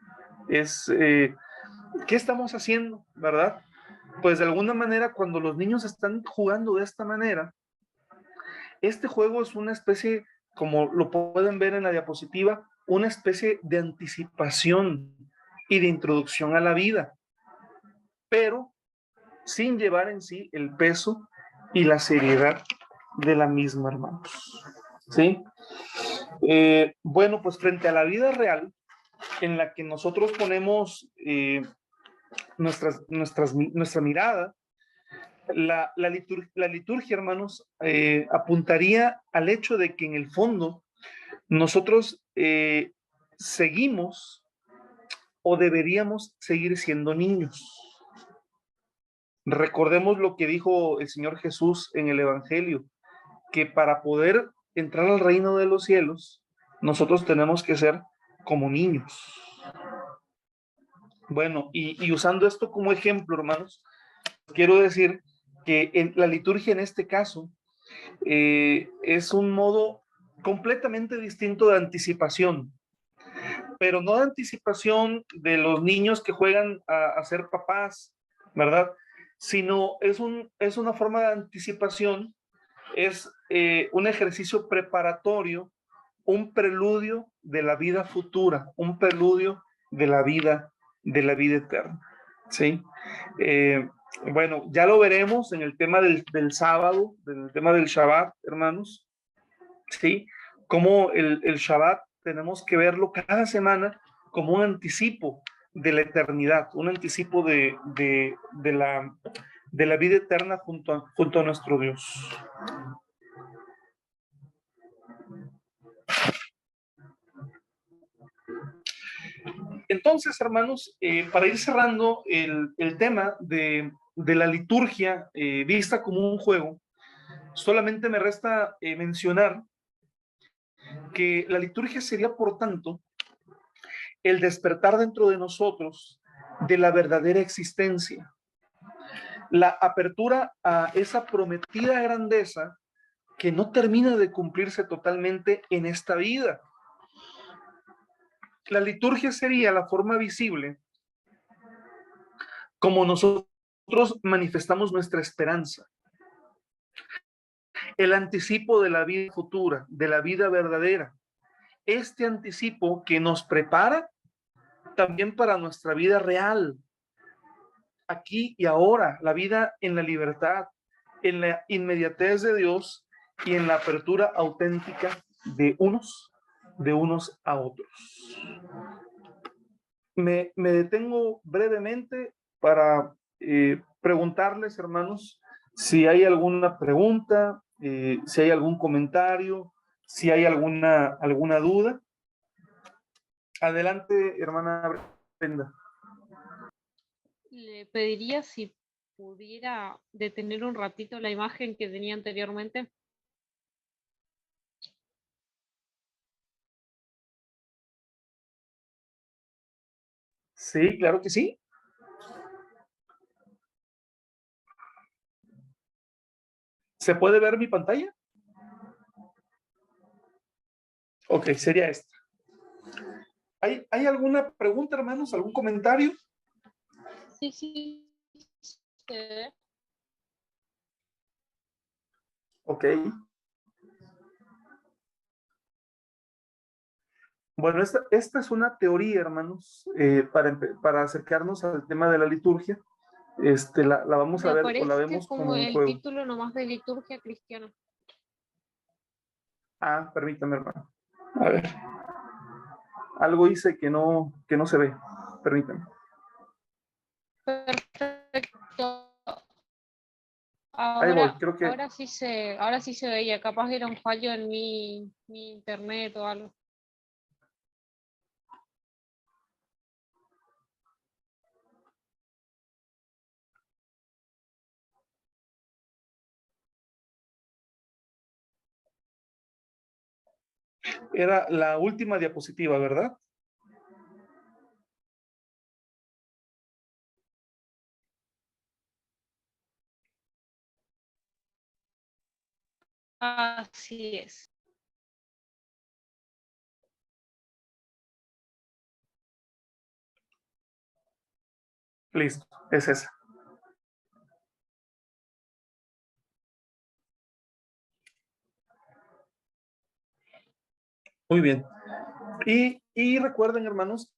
¿Qué estamos haciendo, verdad? Pues de alguna manera, cuando los niños están jugando de esta manera, este juego es una especie, como lo pueden ver en la diapositiva, una especie de anticipación y de introducción a la vida, pero sin llevar en sí el peso y la seriedad de la misma, hermanos. ¿Sí? Bueno, pues frente a la vida real, en la que nosotros ponemos nuestra mirada, la liturgia, hermanos, apuntaría al hecho de que en el fondo nosotros seguimos o deberíamos seguir siendo niños. Recordemos lo que dijo el Señor Jesús en el Evangelio, que para poder entrar al reino de los cielos, nosotros tenemos que ser como niños. Bueno, y usando esto como ejemplo, hermanos, quiero decir que en la liturgia en este caso es un modo completamente distinto de anticipación, pero no de anticipación de los niños que juegan a ser papás, ¿verdad? Sino es una forma de anticipación, es un ejercicio preparatorio, un preludio de la vida futura, un preludio de la vida eterna, ¿sí? Bueno, ya lo veremos en el tema del sábado, en el tema del Shabbat, hermanos, ¿sí? Como el Shabbat tenemos que verlo cada semana como un anticipo de la eternidad, un anticipo de la vida eterna junto a nuestro Dios. Entonces, hermanos, para ir cerrando el tema de la liturgia vista como un juego, solamente me resta mencionar que la liturgia sería, por tanto, el despertar dentro de nosotros de la verdadera existencia, la apertura a esa prometida grandeza que no termina de cumplirse totalmente en esta vida. La liturgia sería la forma visible como nosotros manifestamos nuestra esperanza, el anticipo de la vida futura, de la vida verdadera, este anticipo que nos prepara también para nuestra vida real, aquí y ahora, la vida en la libertad, en la inmediatez de Dios y en la apertura auténtica de unos a otros. Me detengo brevemente para preguntarles, hermanos, si hay alguna pregunta, si hay algún comentario, si hay alguna duda. Adelante, hermana Brenda. Le pediría si pudiera detener un ratito la imagen que tenía anteriormente. Sí, claro que sí. ¿Se puede ver mi pantalla? Ok, sería esta. ¿Hay alguna pregunta, hermanos? ¿Algún comentario? Sí, sí. Ok. Bueno, esta es una teoría, hermanos, para acercarnos al tema de la liturgia. La vamos a Me ver o la aparece vemos como como un el juego. título nomás de liturgia cristiana. Ah, permítame, hermano. A ver. Algo hice que no se ve. Permítame. Perfecto. Ahí voy, creo que Ahora sí se veía. Capaz era un fallo en mi internet o algo. era la última diapositiva, ¿verdad? . Así es. Listo, es esa. Muy bien. Y recuerden, hermanos,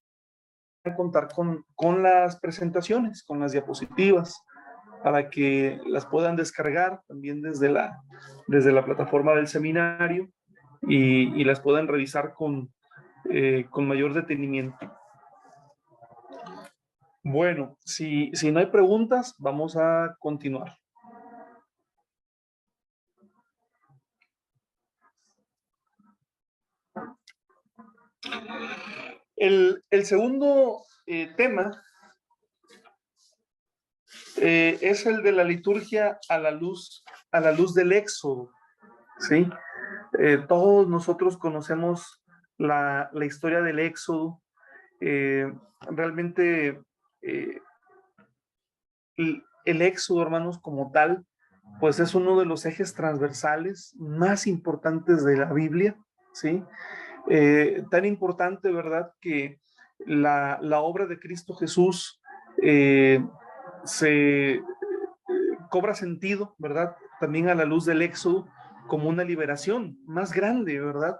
contar con las presentaciones, con las diapositivas, para que las puedan descargar también desde la plataforma del seminario y las puedan revisar con mayor detenimiento. Bueno, si no hay preguntas, vamos a continuar. El segundo tema es el de la liturgia a la luz del Éxodo, ¿sí? Todos nosotros conocemos la historia del Éxodo. Realmente el Éxodo, hermanos, como tal, pues es uno de los ejes transversales más importantes de la Biblia, ¿sí? Tan importante, ¿verdad?, que la obra de Cristo Jesús se cobra sentido, ¿verdad?, también a la luz del Éxodo, como una liberación más grande, ¿verdad?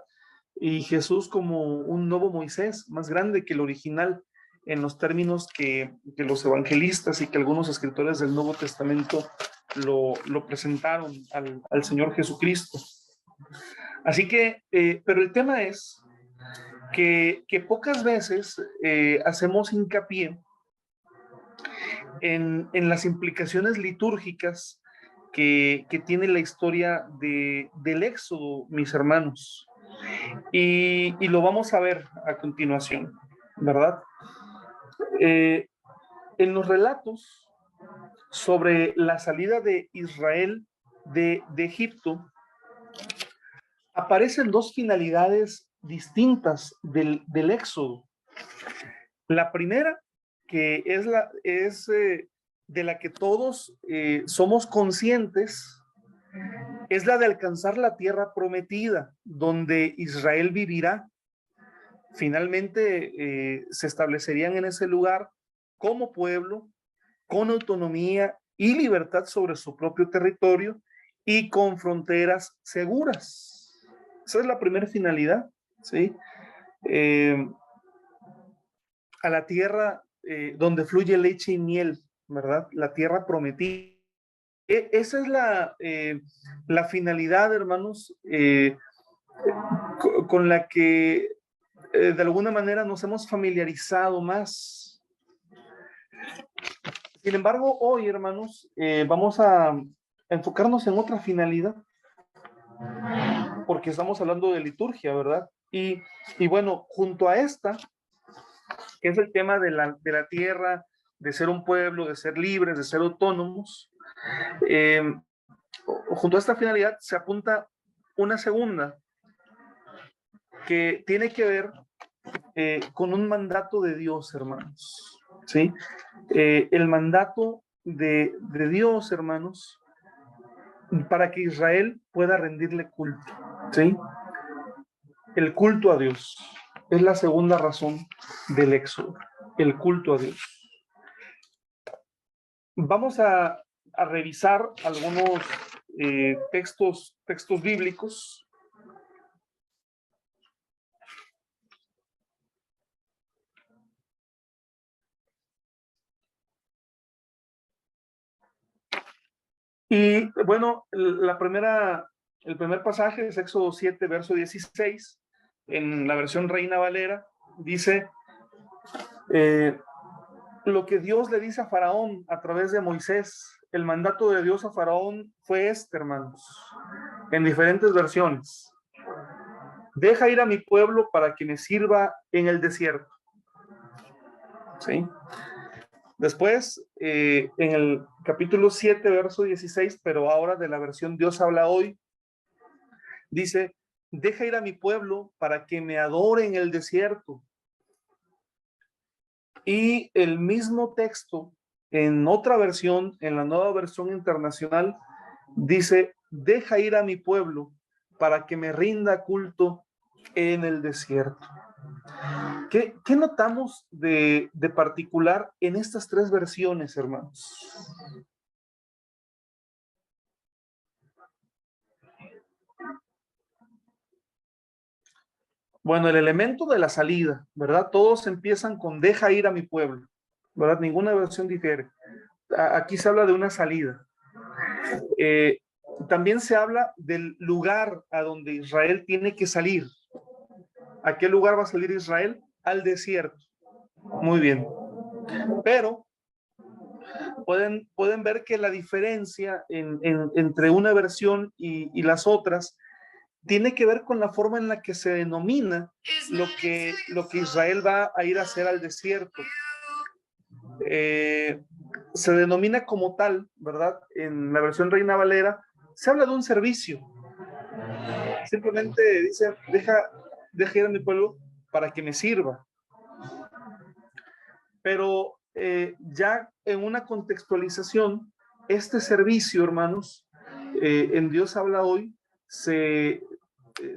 Y Jesús como un nuevo Moisés, más grande que el original, en los términos que los evangelistas y que algunos escritores del Nuevo Testamento lo presentaron al Señor Jesucristo. Así que, pero el tema es que pocas veces hacemos hincapié en las implicaciones litúrgicas que tiene la historia del Éxodo, mis hermanos. Y lo vamos a ver a continuación, ¿verdad? En los relatos sobre la salida de Israel de Egipto, aparecen dos finalidades distintas del Éxodo. La primera, que es de la que todos somos conscientes, es la de alcanzar la tierra prometida, donde Israel vivirá. Finalmente se establecerían en ese lugar como pueblo, con autonomía y libertad sobre su propio territorio y con fronteras seguras. Esa es la primera finalidad, ¿sí? A la tierra donde fluye leche y miel, ¿verdad? La tierra prometida. Esa es la finalidad, hermanos, con la que de alguna manera nos hemos familiarizado más. Sin embargo, hoy, hermanos, vamos a enfocarnos en otra finalidad, porque estamos hablando de liturgia, ¿verdad? Y bueno, junto a esta, que es el tema de la tierra, de ser un pueblo, de ser libres, de ser autónomos, junto a esta finalidad se apunta una segunda, que tiene que ver con un mandato de Dios, hermanos, ¿sí? El mandato de Dios, hermanos, para que Israel pueda rendirle culto, ¿sí? El culto a Dios es la segunda razón del Éxodo, el culto a Dios. Vamos a revisar algunos textos bíblicos. Y bueno, el primer pasaje es Éxodo 7, verso 16, en la versión Reina Valera, dice, lo que Dios le dice a Faraón a través de Moisés, el mandato de Dios a Faraón fue este, hermanos, en diferentes versiones. Deja ir a mi pueblo para que me sirva en el desierto. ¿Sí? Después, en el capítulo 7, verso 16, pero ahora de la versión Dios habla hoy, dice, deja ir a mi pueblo para que me adore en el desierto. Y el mismo texto, en otra versión, en la Nueva Versión Internacional, dice, deja ir a mi pueblo para que me rinda culto en el desierto. ¿Qué notamos de particular en estas tres versiones, hermanos? Bueno, el elemento de la salida, ¿verdad? Todos empiezan con deja ir a mi pueblo, ¿verdad? Ninguna versión difiere. Aquí se habla de una salida. También se habla del lugar a donde Israel tiene que salir. ¿A qué lugar va a salir Israel? Al desierto. Muy bien. Pero pueden ver que la diferencia entre una versión y las otras tiene que ver con la forma en la que se denomina lo que Israel va a ir a hacer al desierto. Se denomina como tal, ¿verdad? En la versión Reina Valera se habla de un servicio. Simplemente dice, deja ir a mi pueblo para que me sirva. Pero ya en una contextualización, este servicio, hermanos, en Dios habla hoy, se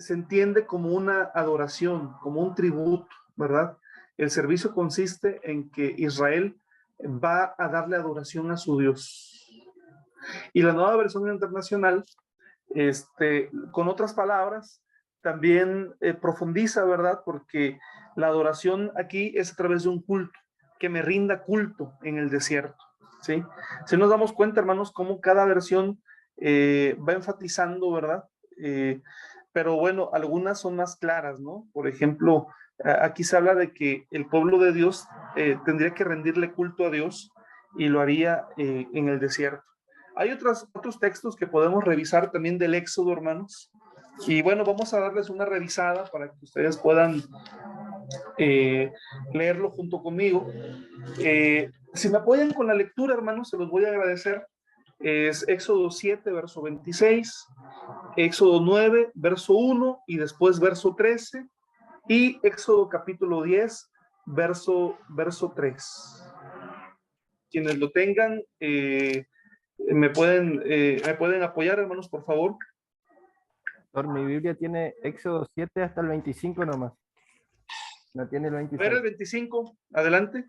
entiende como una adoración, como un tributo, ¿verdad? El servicio consiste en que Israel va a darle adoración a su Dios. Y la nueva versión internacional, con otras palabras, también profundiza, ¿verdad? Porque la adoración aquí es a través de un culto, que me rinda culto en el desierto, ¿sí? Si nos damos cuenta, hermanos, cómo cada versión va enfatizando, ¿verdad? Pero bueno, algunas son más claras, ¿no? Por ejemplo, aquí se habla de que el pueblo de Dios tendría que rendirle culto a Dios y lo haría en el desierto. Hay otros textos que podemos revisar también del Éxodo, hermanos. Y bueno, vamos a darles una revisada para que ustedes puedan leerlo junto conmigo. Si me apoyan con la lectura, hermanos, se los voy a agradecer. Es Éxodo 7, verso 26, Éxodo 9, verso 1 y después verso 13, y Éxodo capítulo 10, verso 3. Quienes lo tengan, me pueden apoyar, hermanos, por favor. Mi Biblia tiene Éxodo 7 hasta el 25 nomás. No tiene el 26. A ver el 25, adelante.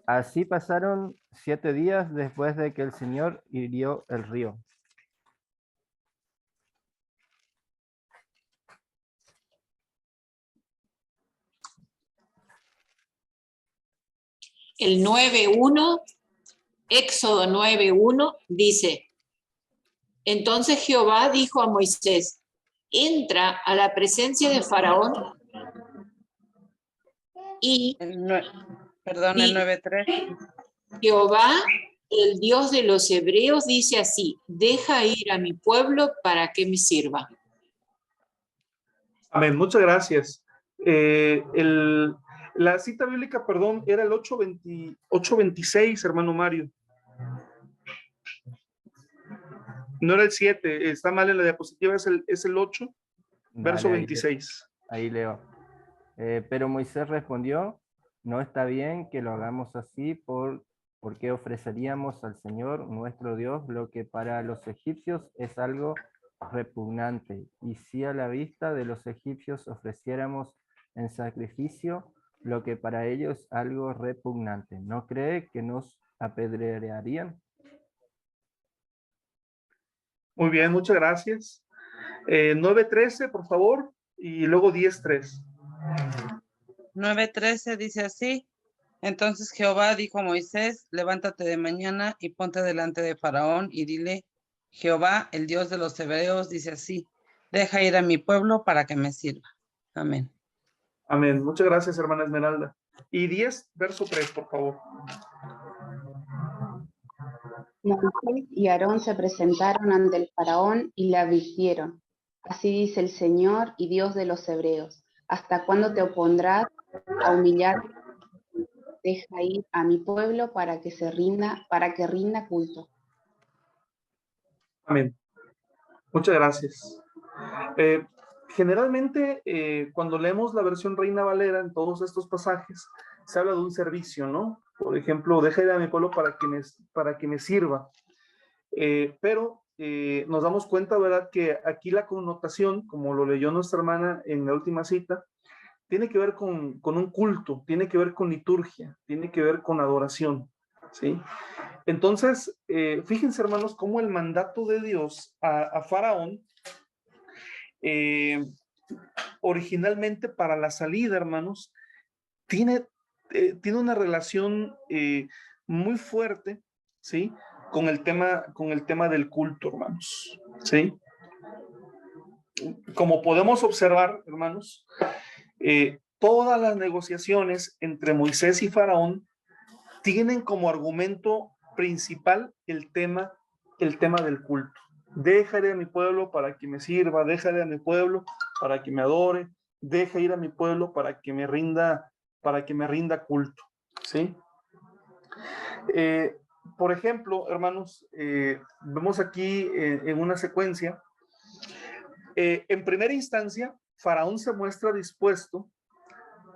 Así pasaron 7 días después de que el Señor hirió el río. El 9.1, Éxodo 9.1 dice: entonces Jehová dijo a Moisés, entra a la presencia de Faraón y... Perdón, el 9.3. Jehová, el Dios de los hebreos, dice así: deja ir a mi pueblo para que me sirva. Amén, muchas gracias. La cita bíblica, perdón, era el 8.26, hermano Mario. No era el 7, está mal en la diapositiva, es el 8, verso 26. Ahí leo. Pero Moisés respondió, no está bien que lo hagamos así porque ofreceríamos al Señor nuestro Dios lo que para los egipcios es algo repugnante, y si a la vista de los egipcios ofreciéramos en sacrificio lo que para ellos algo repugnante, ¿no cree que nos apedrearían? Muy bien, muchas gracias. 9.13, por favor, y luego 10.3. 9.13 dice así: entonces Jehová dijo a Moisés, levántate de mañana y ponte delante de Faraón y dile, Jehová, el Dios de los hebreos, dice así: deja ir a mi pueblo para que me sirva. Amén. Amén. Muchas gracias, hermana Esmeralda. Y 10, verso 3, por favor. Moisés y Aarón se presentaron ante el faraón y le advirtieron: así dice el Señor y Dios de los hebreos, ¿hasta cuándo te opondrás a humillar? Deja ir a mi pueblo para que rinda culto. Amén. Muchas gracias. Generalmente, cuando leemos la versión Reina Valera en todos estos pasajes, se habla de un servicio, ¿no? Por ejemplo, deja ir a mi pueblo para que me sirva. Pero nos damos cuenta, ¿verdad?, que aquí la connotación, como lo leyó nuestra hermana en la última cita, tiene que ver con un culto, tiene que ver con liturgia, tiene que ver con adoración, ¿sí? Entonces, fíjense, hermanos, cómo el mandato de Dios a Faraón, originalmente para la salida, hermanos, tiene una relación muy fuerte, ¿sí?, con el tema del culto, hermanos, ¿sí? Como podemos observar, hermanos, todas las negociaciones entre Moisés y Faraón tienen como argumento principal el tema del culto. Dejaré a mi pueblo para que me sirva, dejaré a mi pueblo para que me adore, deja ir a mi pueblo para que me rinda culto, ¿sí? Por ejemplo, hermanos, vemos aquí en una secuencia, en primera instancia, Faraón se muestra dispuesto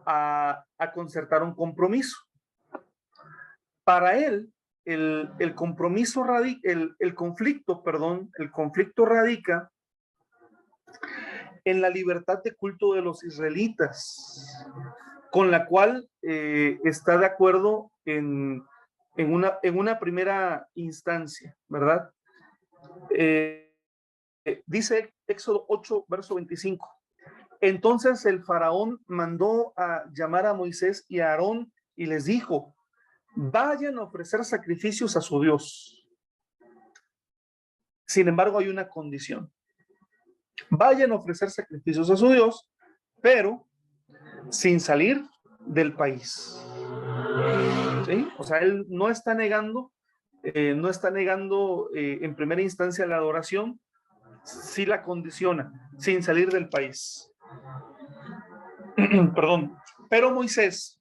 a concertar un compromiso. Para él, el conflicto radica en la libertad de culto de los israelitas, con la cual está de acuerdo en una primera instancia, ¿verdad? Dice Éxodo 8, verso 25. Entonces el faraón mandó a llamar a Moisés y a Aarón y les dijo: vayan a ofrecer sacrificios a su Dios. Sin embargo, hay una condición. Vayan a ofrecer sacrificios a su Dios, pero sin salir del país. ¿Sí? O sea, él no está negando en primera instancia la adoración, sí la condiciona, sin salir del país. Perdón. Pero Moisés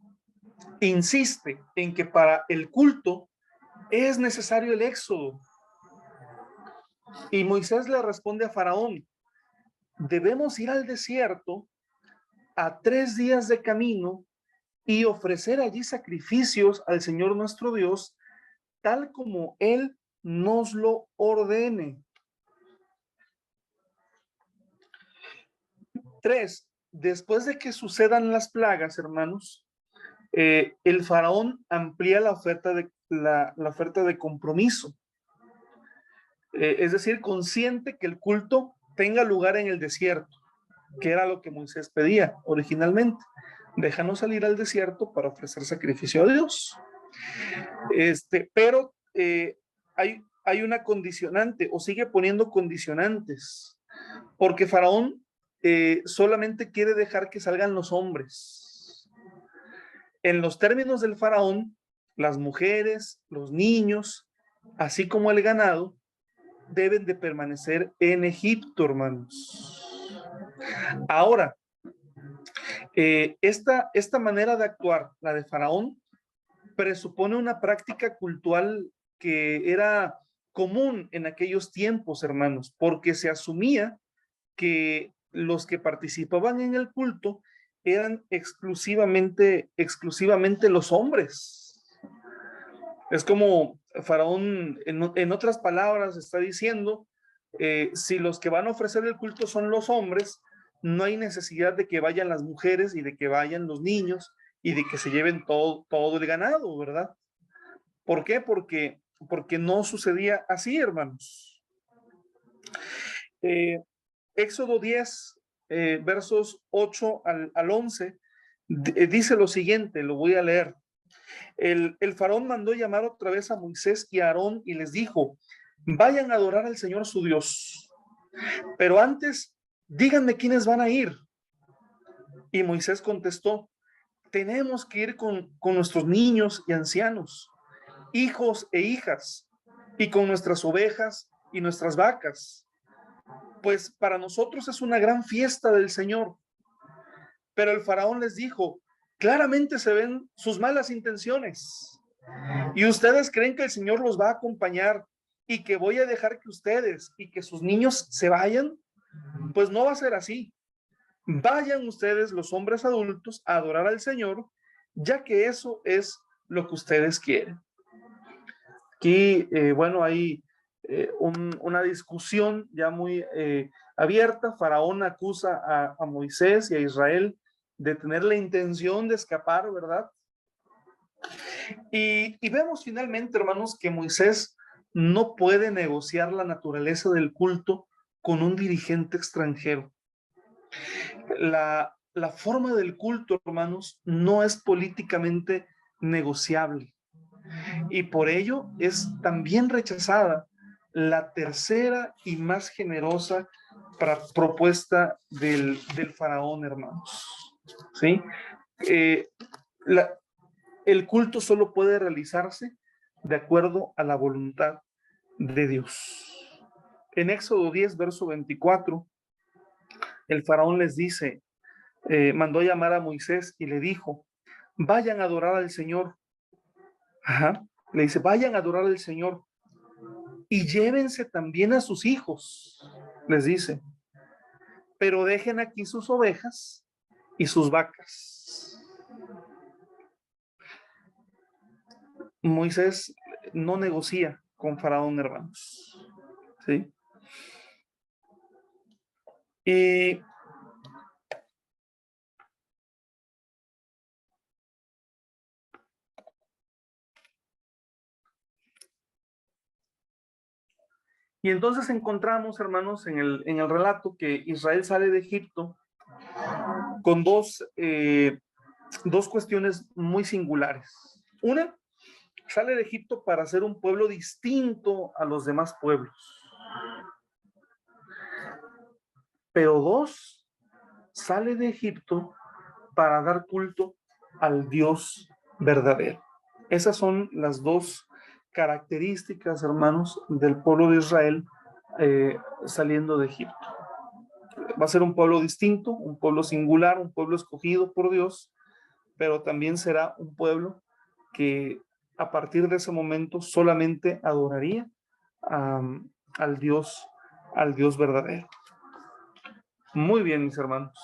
insiste en que para el culto es necesario el éxodo. Y Moisés le responde a Faraón: debemos ir al desierto a 3 días de camino y ofrecer allí sacrificios al Señor nuestro Dios, tal como Él nos lo ordene. 3. Después de que sucedan las plagas, hermanos, el faraón amplía la oferta de compromiso. Es decir, consiente que el culto tenga lugar en el desierto, que era lo que Moisés pedía originalmente. Déjanos salir al desierto para ofrecer sacrificio a Dios. Pero hay una condicionante, o sigue poniendo condicionantes, porque Faraón solamente quiere dejar que salgan los hombres. En los términos del Faraón, las mujeres, los niños, así como el ganado, deben de permanecer en Egipto, hermanos. Ahora, esta manera de actuar, la de Faraón, presupone una práctica cultural que era común en aquellos tiempos, hermanos, porque se asumía que los que participaban en el culto eran exclusivamente los hombres. Es como Faraón, en otras palabras, está diciendo, si los que van a ofrecer el culto son los hombres, no hay necesidad de que vayan las mujeres y de que vayan los niños y de que se lleven todo el ganado, ¿verdad? ¿Por qué? Porque no sucedía así, hermanos. Éxodo 10, versos 8 al 11, dice lo siguiente, lo voy a leer. El faraón mandó llamar otra vez a Moisés y a Aarón y les dijo: vayan a adorar al Señor su Dios, pero antes díganme quiénes van a ir. Y Moisés contestó: tenemos que ir con nuestros niños y ancianos, hijos e hijas, y con nuestras ovejas y nuestras vacas, pues para nosotros es una gran fiesta del Señor. Pero el faraón les dijo: claramente se ven sus malas intenciones, y ustedes creen que el Señor los va a acompañar y que voy a dejar que ustedes y que sus niños se vayan. Pues no va a ser así. Vayan ustedes, los hombres adultos, a adorar al Señor, ya que eso es lo que ustedes quieren. Aquí, bueno, hay una discusión ya muy abierta. Faraón acusa a Moisés y a Israel de tener la intención de escapar, ¿verdad? Y vemos finalmente, hermanos, que Moisés no puede negociar la naturaleza del culto con un dirigente extranjero. La forma del culto, hermanos, no es políticamente negociable. Y por ello es también rechazada la tercera y más generosa propuesta del faraón, hermanos. ¿Sí? El culto solo puede realizarse de acuerdo a la voluntad de Dios. En Éxodo 10, verso 24, el faraón les dice, mandó llamar a Moisés y le dijo, vayan a adorar al Señor. Ajá. Le dice, vayan a adorar al Señor y llévense también a sus hijos, les dice, pero dejen aquí sus ovejas y sus vacas. Moisés no negocia con Faraón, hermanos. ¿Sí? Y entonces encontramos, hermanos, en el relato que Israel sale de Egipto con dos cuestiones muy singulares. Una, sale de Egipto para ser un pueblo distinto a los demás pueblos. Pero dos, sale de Egipto para dar culto al Dios verdadero. Esas son las dos características, hermanos, del pueblo de Israel saliendo de Egipto. Va a ser un pueblo distinto, un pueblo singular, un pueblo escogido por Dios, pero también será un pueblo que a partir de ese momento solamente adoraría al Dios verdadero. Muy bien, mis hermanos.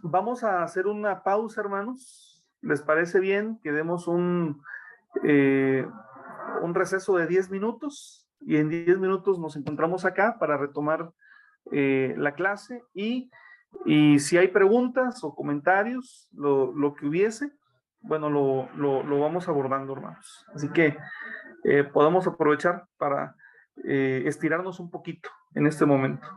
Vamos a hacer una pausa, hermanos. ¿Les parece bien que demos un receso de 10 minutos? Y en 10 minutos nos encontramos acá para retomar la clase y si hay preguntas o comentarios, lo que hubiese, bueno, lo vamos abordando, hermanos. Así que podemos aprovechar para estirarnos un poquito en este momento.